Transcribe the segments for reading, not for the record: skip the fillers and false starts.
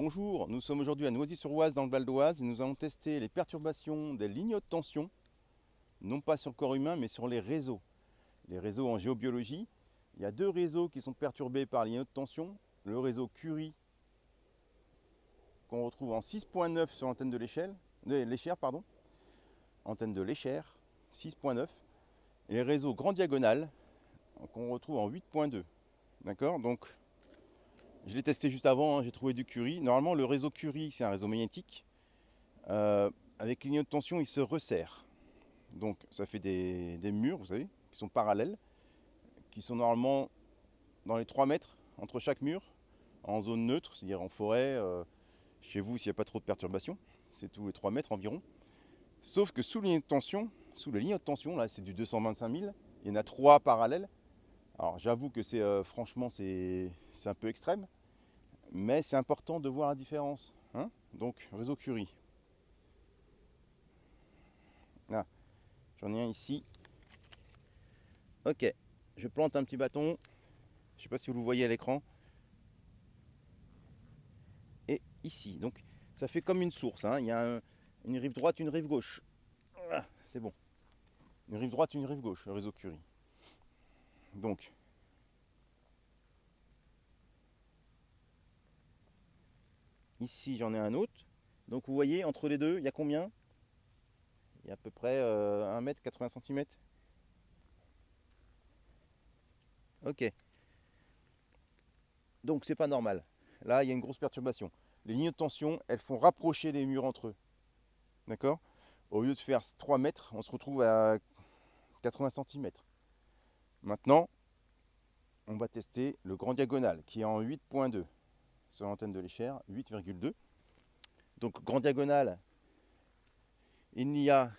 Bonjour, nous sommes aujourd'hui à Noisy-sur-Oise dans le Val d'Oise et nous allons tester les perturbations des lignes haute tension, non pas sur le corps humain mais sur les réseaux. Les réseaux en géobiologie, il y a deux réseaux qui sont perturbés par les lignes haute tension. Le réseau Curie qu'on retrouve en 6.9 sur l'antenne de l'Échère, antenne de l'Échère 6.9, et les réseaux Grand Diagonal qu'on retrouve en 8.2. D'accord, donc je l'ai testé juste avant, hein, j'ai trouvé du Curie. Normalement, le réseau Curie, c'est un réseau magnétique. Avec les lignes de tension, il se resserre. Donc, ça fait des murs, vous savez, qui sont parallèles, qui sont normalement dans les 3 mètres entre chaque mur, en zone neutre, c'est-à-dire en forêt, chez vous, s'il n'y a pas trop de perturbations. C'est tous les 3 mètres environ. Sauf que sous les lignes de tension, là, c'est du 225 000, il y en a 3 parallèles. Alors, j'avoue que franchement, c'est un peu extrême. Mais c'est important de voir la différence. Hein, donc, réseau Curie. Là, j'en ai un ici. Ok, je plante un petit bâton. Je ne sais pas si vous le voyez à l'écran. Et ici, donc ça fait comme une source. Hein. Il y a une rive droite, une rive gauche. Voilà, c'est bon. Une rive droite, une rive gauche, le réseau Curie. Donc, ici j'en ai un autre. Donc vous voyez, entre les deux, il y a combien? Il y a à peu près 1 mètre 80 cm. Ok. Donc c'est pas normal. Là, il y a une grosse perturbation. Les lignes de tension, elles font rapprocher les murs entre eux. D'accord? Au lieu de faire 3 mètres, on se retrouve à 80 cm. Maintenant, on va tester le grand diagonal qui est en 8.2 sur l'antenne de l'Échère, 8,2. Donc grand diagonal, il n'y a,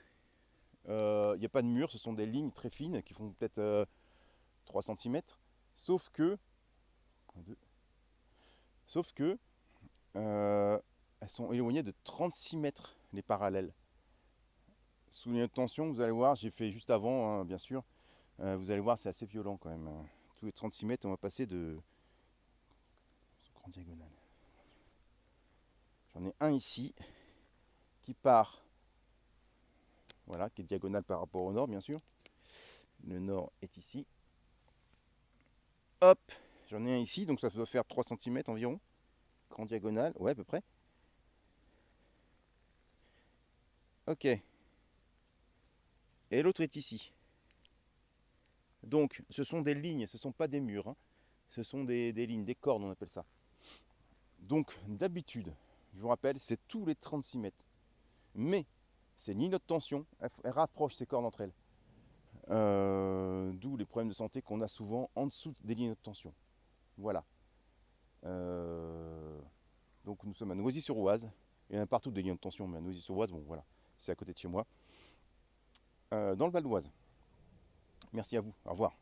pas de mur, ce sont des lignes très fines qui font peut-être 3 cm. Sauf que, elles sont éloignées de 36 mètres les parallèles. Sous les tensions, vous allez voir, j'ai fait juste avant, hein, bien sûr. Vous allez voir, c'est assez violent quand même. Tous les 36 mètres, on va passer de grand diagonal. J'en ai un ici qui part, voilà, qui est diagonal par rapport au nord, bien sûr. Le nord est ici. Hop, j'en ai un ici, donc ça doit faire 3 cm environ. Grand diagonal, ouais, à peu près. Ok. Et l'autre est ici. Donc, ce sont des lignes, ce ne sont pas des murs. Hein. Ce sont des lignes, des cordes, on appelle ça. Donc, d'habitude, je vous rappelle, c'est tous les 36 mètres. Mais, ces lignes de tension, elles rapprochent ces cordes entre elles. D'où les problèmes de santé qu'on a souvent en dessous des lignes de tension. Voilà. Donc nous sommes à Noisy-sur-Oise. Il y en a partout des lignes de tension, mais à Noisy-sur-Oise, bon voilà, c'est à côté de chez moi. Dans le Val d'Oise. Merci à vous. Au revoir.